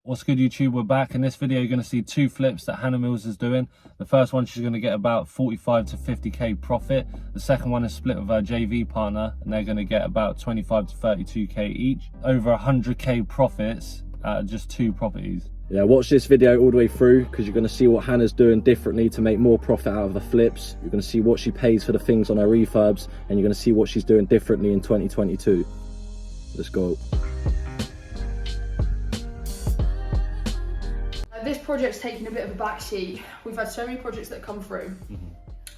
What's good, YouTube? We're back. In this video you're going to see two flips that Hannah Mills is doing. The first one, she's going to get about 45 to 50k profit. The second one is split with her JV partner and they're going to get about 25 to 32k each. Over 100k profits at just two properties. Yeah, watch this video all the way through because you're going to see what Hannah's doing differently to make more profit out of the flips. You're going to see what she pays for the things on her refurbs and you're going to see what she's doing differently in 2022. Let's go. This project's taken a bit of a backseat. We've had so many projects that come through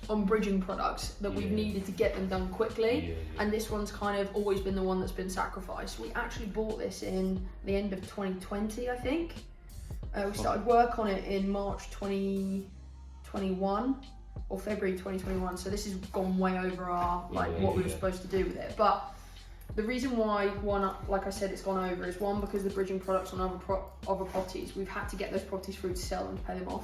on bridging products that we've needed to get them done quickly, and this one's kind of always been the one that's been sacrificed. We actually bought this in the end of 2020, I think. We started work on it in March 2021 or February 2021, so this has gone way over our what we were supposed to do with it. But the reason why one, like I said, it's gone over is one, because the bridging products on other properties, we've had to get those properties through to sell them to pay them off.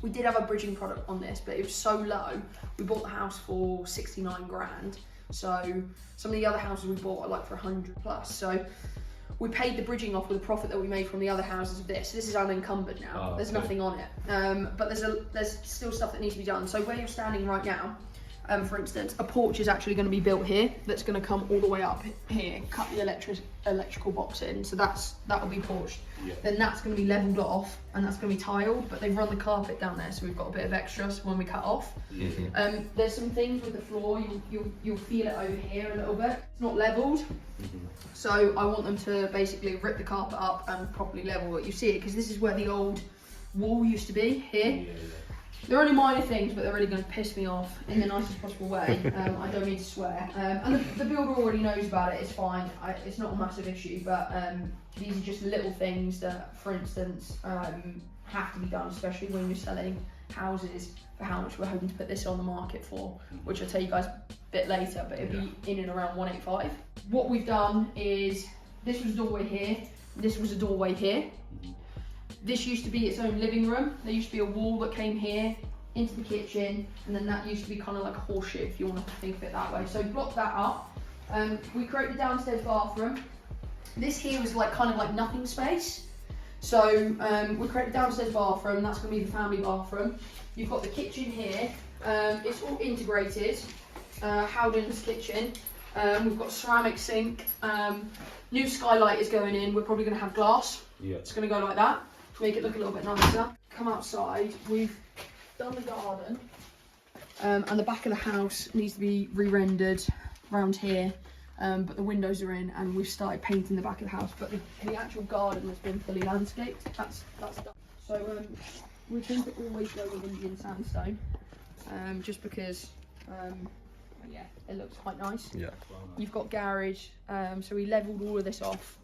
We did have a bridging product on this, but it was so low. We bought the house for 69 grand. So some of the other houses we bought are like for 100 plus. So we paid the bridging off with the profit that we made from the other houses of this. This is unencumbered now. There's nothing on it. But there's still stuff that needs to be done. So where you're standing right now, for instance, a porch is actually going to be built here. That's going to come all the way up here, cut the electrical box in. So that'll be porched. Then that's going to be leveled off, and that's going to be tiled. But they've run the carpet down there, so we've got a bit of extra when we cut off. There's some things with the floor. You'll feel it over here a little bit. It's not leveled, so I want them to basically rip the carpet up and properly level it. You see it because this is where the old wall used to be here. They're only minor things, but they're really going to piss me off in the nicest possible way. I don't need to swear. And the builder already knows about it, it's fine. It's not a massive issue, but these are just little things that, for instance, have to be done, especially when you're selling houses for how much we're hoping to put this on the market for, which I'll tell you guys a bit later, but it'll be in and around 185. What we've done is, this was a doorway here, this was a doorway here. This used to be its own living room. There used to be a wall that came here into the kitchen, and then that used to be kind of like a horseshoe, if you want to think of it that way. So block that up. We created a downstairs bathroom. This here was like kind of like nothing space. So we created a downstairs bathroom. That's going to be the family bathroom. You've got the kitchen here. It's all integrated. Howden's kitchen. We've got a ceramic sink. New skylight is going in. We're probably going to have glass. It's going to go like that to make it look a little bit nicer. Come outside, we've done the garden, and the back of the house needs to be re-rendered around here, but the windows are in, and we've started painting the back of the house, but the actual garden has been fully landscaped. That's done. So we tend to always go with Indian sandstone, just because it looks quite nice. You've got garage, so we levelled all of this off,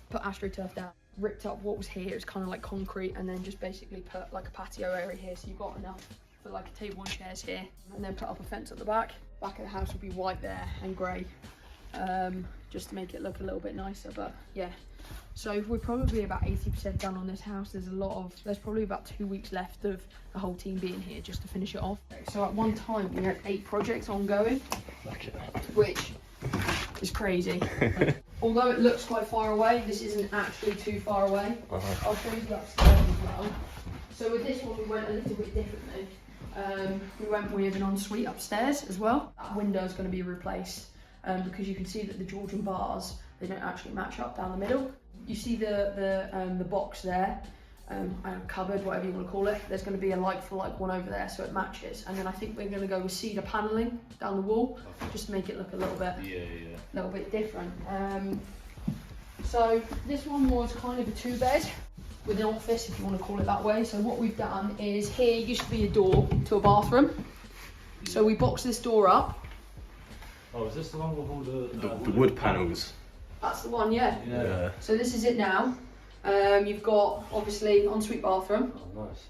put astroturf down, ripped up what was here. It was kind of like concrete, and then just basically put like a patio area here, so you've got enough for like a table and chairs here, and then put up a fence at the back. Back of the house will be white there and grey, just to make it look a little bit nicer. But yeah, so we're probably about 80% done on this house. There's probably about 2 weeks left of the whole team being here just to finish it off. So at one time we had 8 projects ongoing, which is crazy. Although it looks quite far away, this isn't actually too far away. I'll show you the upstairs as well. So with this one we went a little bit differently. We went with an ensuite upstairs as well. That window is going to be replaced because you can see that the Georgian bars, they don't actually match up down the middle. You see the box there, cupboard, whatever you want to call it. There's going to be a like for like one over there, so it matches. And then I think we're going to go with cedar panelling down the wall, just to make it look a little bit different. So this one was kind of a 2-bed with an office, if you want to call it that way. So what we've done is, here used to be a door to a bathroom, so we boxed this door up. Oh, is this the one with all the wood panels? That's the one, yeah. So this is it now. You've got obviously ensuite bathroom. Oh, nice.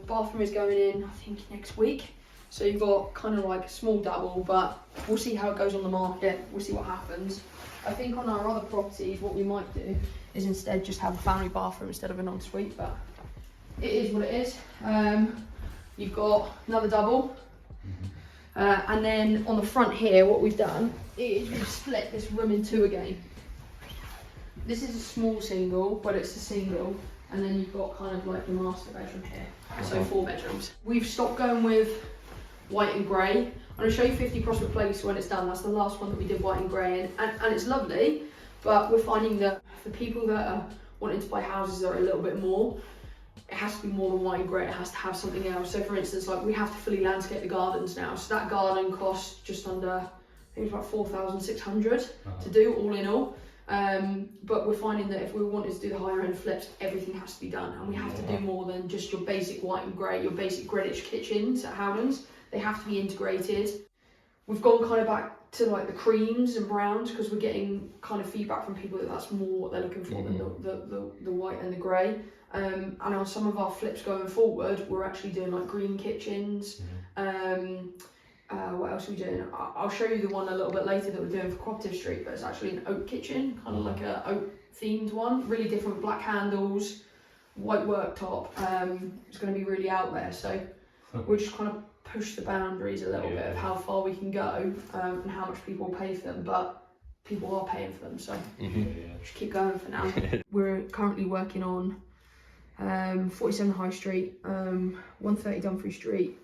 Bathroom is going in, I think, next week. So you've got kind of like a small double, but we'll see how it goes on the market. We'll see what happens. I think on our other properties, what we might do is instead just have a family bathroom instead of an ensuite, but it is what it is. You've got another double. And then on the front here, what we've done is we've split this room in 2 again. this is a small single, but it's a single, and then you've got kind of like the master bedroom here. So 4 bedrooms. We've stopped going with white and grey. I'm going to show you 50 Prospect Place when it's done. That's the last one that we did white and grey in, and it's lovely, but we're finding that for people that are wanting to buy houses that are a little bit more, it has to be more than white and grey, it has to have something else. So for instance, like we have to fully landscape the gardens now, so that garden costs just under, I think it's about 4,600 to do, all in all. But we're finding that if we wanted to do the higher end flips, everything has to be done, and we have to do more than just your basic white and grey, your basic Greenwich kitchens at Howlands. They have to be integrated. We've gone kind of back to like the creams and browns because we're getting kind of feedback from people that that's more what they're looking for than the white and the grey. And on some of our flips going forward, we're actually doing like green kitchens. What else are we doing? I'll show you the one a little bit later that we're doing for Cooperative Street, but it's actually an oak kitchen, kind of like a oak themed one, really different, black handles, white worktop. It's going to be really out there, so we're just kind of push the boundaries a little bit of how far we can go and how much people pay for them, but people are paying for them, so just keep going for now. We're currently working on 47 High Street, 130 Dumfries Street,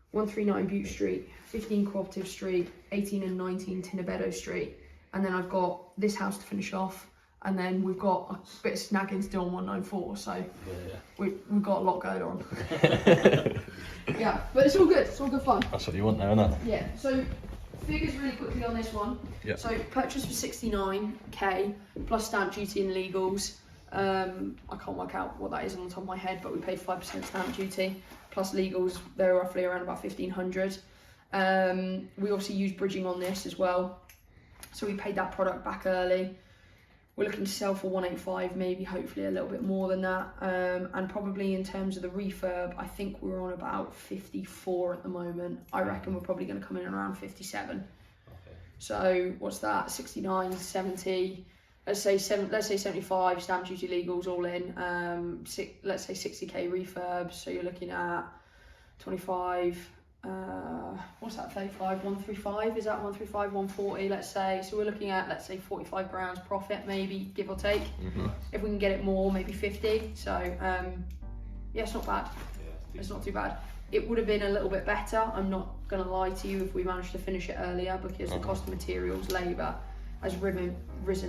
139 Butte Street, 15 Cooperative Street, 18 and 19 Tinnabedo Street, and then I've got this house to finish off, and then we've got a bit of snagging to do on 194, so we've got a lot going on. Yeah, but it's all good, it's all good fun. That's what you want now, isn't it? Yeah, so figures really quickly on this one. Yep. So purchase for 69k plus stamp duty and legals. I can't work out what that is on the top of my head, but we paid 5% stamp duty plus legals. They're roughly around about 1,500. We also used bridging on this as well, so we paid that product back early. We're looking to sell for 185, maybe hopefully a little bit more than that, and probably in terms of the refurb, I think we're on about 54 at the moment. I reckon we're probably going to come in around 57. So what's that? 69, 70. Let's say 75 stamp duty legals all in. Let's say 60k refurbs. So you're looking at 25. What's that? 35, 135. Is that 135, 140? Let's say. So we're looking at, let's say, 45 grand profit, maybe, give or take. If we can get it more, maybe 50. So yeah, it's not bad. It's not too bad. It would have been a little bit better. I'm not gonna lie to you if we managed to finish it earlier, because the cost of materials, labour, has risen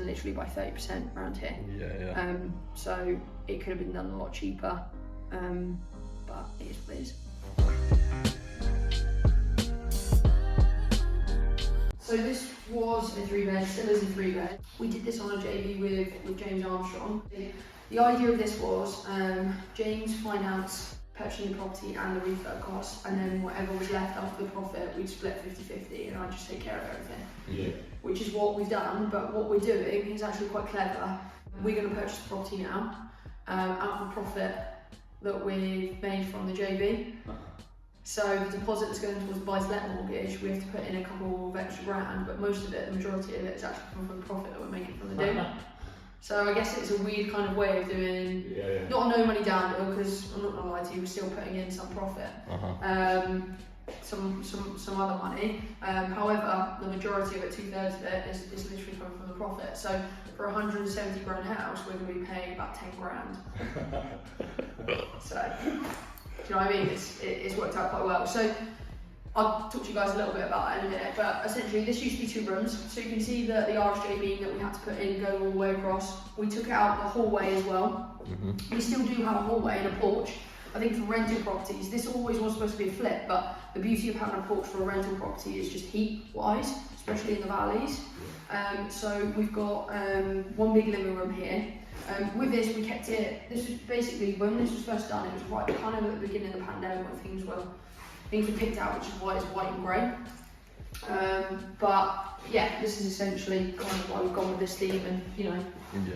literally by 30% around here. So it could have been done a lot cheaper, but it is what it is. So this was a 3-bed, still is a 3-bed. We did this on a JV with James Armstrong. The idea of this was James financed purchasing the property and the refurb costs, and then whatever was left after the profit, we'd split 50-50 and I'd just take care of everything. Which is what we've done, but what we're doing is actually quite clever. We're going to purchase the property now out of the profit that we've made from the JV. So the deposit that's going towards the buy-to-let mortgage, we have to put in a couple of extra grand, but most of it, the majority of it, is actually coming from the profit that we're making from the deal. So I guess it's a weird kind of way of doing, not a no money down deal, because I'm not going to lie to you, we're still putting in some profit, some other money. However, the majority of it, 2/3 of it, is literally coming from the profit. So for a 170 grand house, we're going to be paying about 10 grand. So, do you know what I mean? It's worked out quite well. So I'll talk to you guys a little bit about that in a minute, but essentially this used to be 2 rooms. So you can see that the RSJ beam that we had to put in going all the way across. We took out the hallway as well. We still do have a hallway and a porch. I think for rental properties, this always was supposed to be a flip, but the beauty of having a porch for a rental property is just heat-wise, especially in the valleys. So we've got one big living room here. With this, we kept it, this was basically, when this was first done, it was right kind of at the beginning of the pandemic when things were picked out, which is why it's white and grey. But yeah, this is essentially kind of why we've gone with this theme, and you know,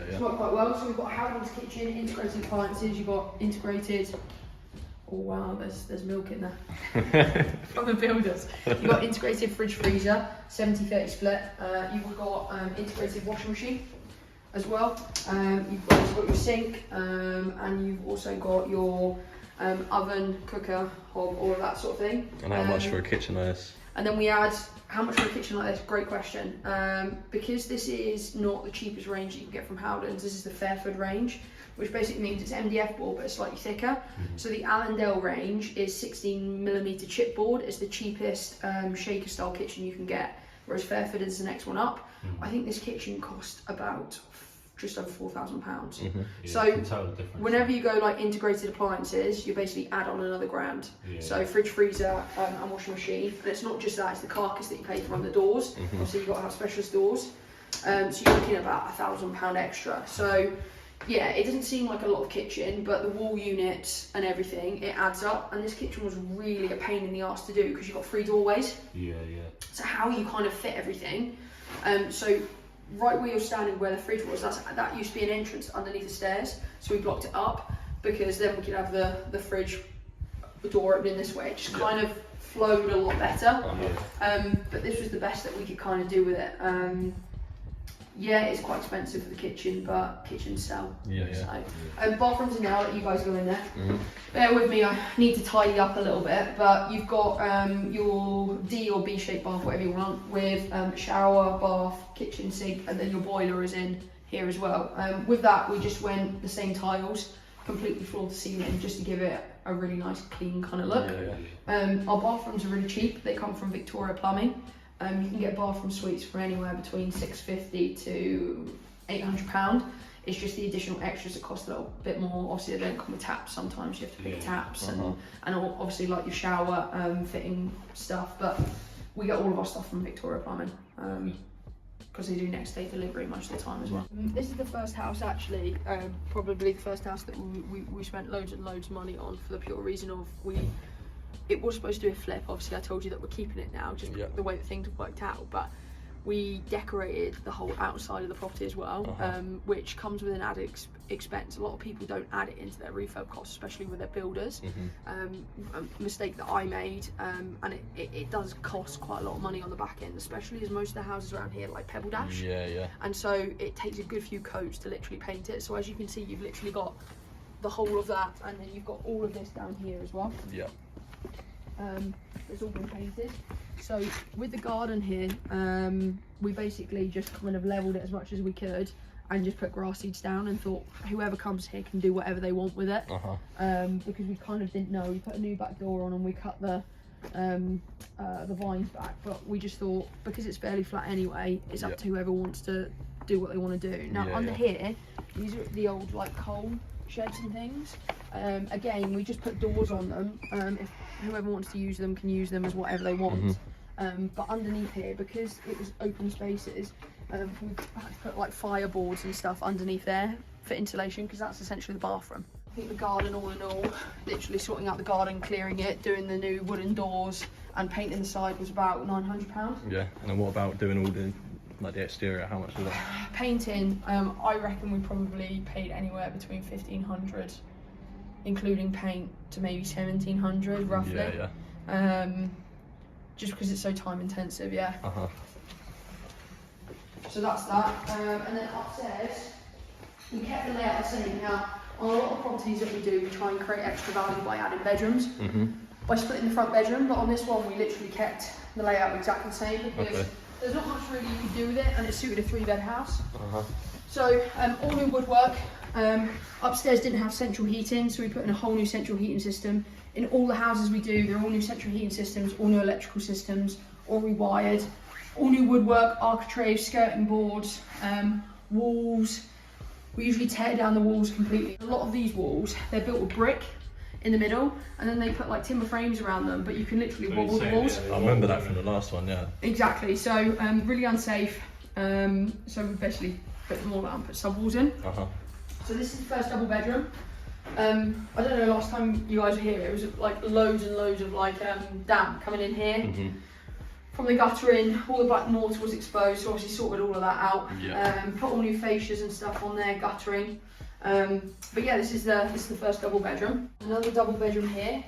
it's worked quite well. So we've got a Howlands kitchen, integrated appliances, you've got integrated, oh wow, there's milk in there from the builders. You've got integrated fridge freezer, 70-30 split. You've got integrated washing machine as well. You've got your sink, and you've also got your oven, cooker, hob, all of that sort of thing. And how much for a kitchen is? And then we add How much for a kitchen like this? Great question. Because this is not the cheapest range that you can get from Howdens, this is the Fairford range, which basically means it's MDF board but it's slightly thicker. So the Allendale range is 16mm chipboard. It's the cheapest shaker style kitchen you can get, whereas Fairford is the next one up. I think this kitchen cost about just over £4,000. So whenever you go like integrated appliances, you basically add on another grand. So fridge, freezer, and washing machine. And it's not just that; it's the carcass that you pay to run the doors. Obviously, you've got to have specialist doors. So you're looking at about £1,000 extra. So yeah, it doesn't seem like a lot of kitchen, but the wall units and everything, it adds up. And this kitchen was really a pain in the arse to do because you've got 3 doorways. So how you kind of fit everything. So right where you're standing, where the fridge was, that used to be an entrance underneath the stairs. So we blocked it up because then we could have the fridge door opening this way. It just kind of flowed a lot better. But this was the best that we could kind of do with it. Yeah, it's quite expensive for the kitchen, but kitchens sell. So, bathrooms are now that you guys go in there. Bear with me, I need to tidy up a little bit, but you've got your D or B shaped bath, whatever you want, with shower, bath, kitchen sink, and then your boiler is in here as well. With that, we just went the same tiles, completely floor to ceiling, just to give it a really nice, clean kind of look. Our bathrooms are really cheap. They come from Victoria Plumbing. You can get bathroom suites for anywhere between £650 to £800. It's just the additional extras that cost a little bit more. Obviously, they don't come with taps. Sometimes you have to fit taps and obviously like your shower fitting stuff. But we get all of our stuff from Victoria Plumbing because they do next day delivery most of the time as well. This is the first house actually, probably the first house that we spent loads and loads of money on for the pure reason of it was supposed to be a flip. Obviously I told you that we're keeping it now, just the way that things have worked out, but we decorated the whole outside of the property as well, which comes with an added expense. A lot of people don't add it into their refurb costs, especially with their builders. A mistake that I made, and it does cost quite a lot of money on the back end, especially as most of the houses around here are like pebble dash. And so it takes a good few coats to literally paint it. So as you can see, you've literally got the whole of that, and then you've got all of this down here as well. It's all been painted. So with the garden here, we basically just kind of leveled it as much as we could and just put grass seeds down and thought whoever comes here can do whatever they want with it. Because we kind of didn't know. We put a new back door on and we cut the vines back, but we just thought because it's fairly flat anyway, it's up to whoever wants to do what they want to do. Now under here, these are the old like coal sheds and things. Again, we just put doors on them. If whoever wants to use them can use them as whatever they want. But underneath here, because it was open spaces, we had to put like fireboards and stuff underneath there for insulation, because that's essentially the bathroom. I think the garden, all in all, literally sorting out the garden, clearing it, doing the new wooden doors and painting the side was about £900. And then what about doing all the the exterior? How much was that? Painting, I reckon we probably paid anywhere between £1,500, including paint, to maybe £1,700 roughly. Just because it's so time intensive. So that's that. And then upstairs, we kept the layout the same. Now, on a lot of properties that we do, we try and create extra value by adding bedrooms, by splitting the front bedroom. But on this one, we literally kept the layout exactly the same because there's not much really you could do with it, and it suited a 3-bed house. So all new woodwork. Upstairs didn't have central heating, so we put in a whole new central heating system. In all the houses we do, they're all new central heating systems, all new electrical systems, all rewired, all new woodwork, architraves, skirting boards, walls. We usually tear down the walls completely. A lot of these walls, they're built with brick in the middle, and then they put like timber frames around them, but you can literally wobble the walls. I remember that from the last one, Exactly, so really unsafe. So we basically put them all out and put sub walls in. So this is the first double bedroom. I don't know, last time you guys were here, it was like loads and loads of like damp coming in here. From the guttering, all the black mortar was exposed, so obviously sorted all of that out. Put all new fascias and stuff on there, guttering. But yeah, this is the first double bedroom. Another double bedroom here.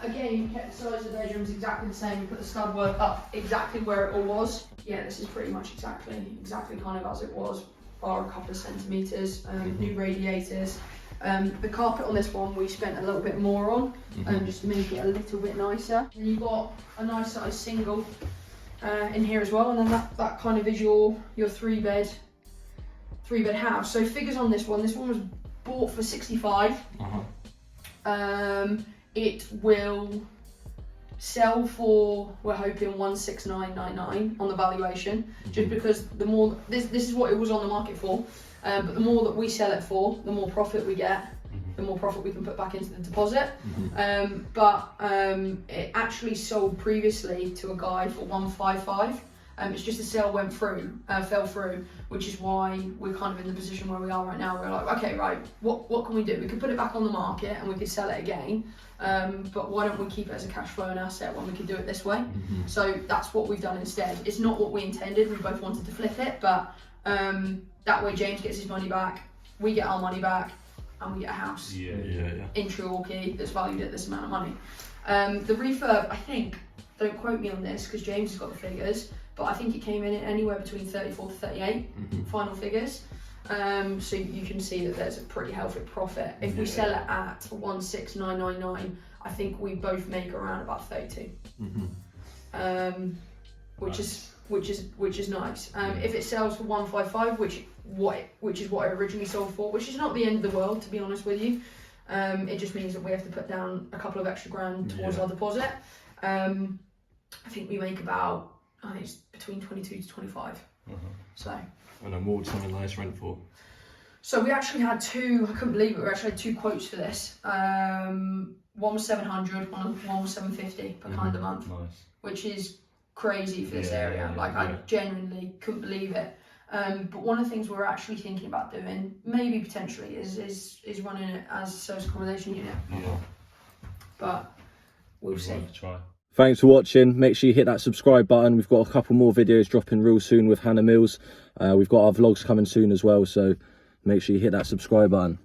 Again, we kept the size of the bedrooms exactly the same. We put the stud work up exactly where it all was. Yeah, this is pretty much exactly kind of as it was, bar a couple of centimetres. New radiators. The carpet on this one we spent a little bit more on, just to make it a little bit nicer. And you've got a nice size single in here as well, and then that kind of is your three bed house. So figures on this one was bought for 65. It will sell for, we're hoping, 16999 on the valuation, just because the more this is what it was on the market for, but the more that we sell it for, the more profit we get, the more profit we can put back into the deposit. It actually sold previously to a guy for 155. It's just the sale fell through, which is why we're kind of in the position where we are right now. We're like, okay, right, what can we do? We could put it back on the market and we could sell it again, but why don't we keep it as a cash flowing asset when we could do it this way? So that's what we've done instead. It's not what we intended. We both wanted to flip it, but that way James gets his money back, we get our money back, and we get a house in Milwaukee that's valued at this amount of money. The refurb, I think, don't quote me on this because James has got the figures, but I think it came in at anywhere between 34 to 38 final figures. So you can see that there's a pretty healthy profit. If we sell it at 16999, I think we both make around about 32, which is nice. If it sells for 155, which is what I originally sold for, which is not the end of the world, to be honest with you. It just means that we have to put down a couple of extra grand towards our deposit. I think we make about, I think it's between 22 to 25. So. And then what would something like this rent for? So we actually had two, I couldn't believe it, we actually had two quotes for this. One was 700, one was 750 per calendar month, which is crazy for this area. I genuinely couldn't believe it. But one of the things we're actually thinking about doing, maybe potentially, is running it as a social accommodation unit. But we'll see. Thanks for watching. Make sure you hit that subscribe button. We've got a couple more videos dropping real soon with Hannah Mills. We've got our vlogs coming soon as well, so make sure you hit that subscribe button.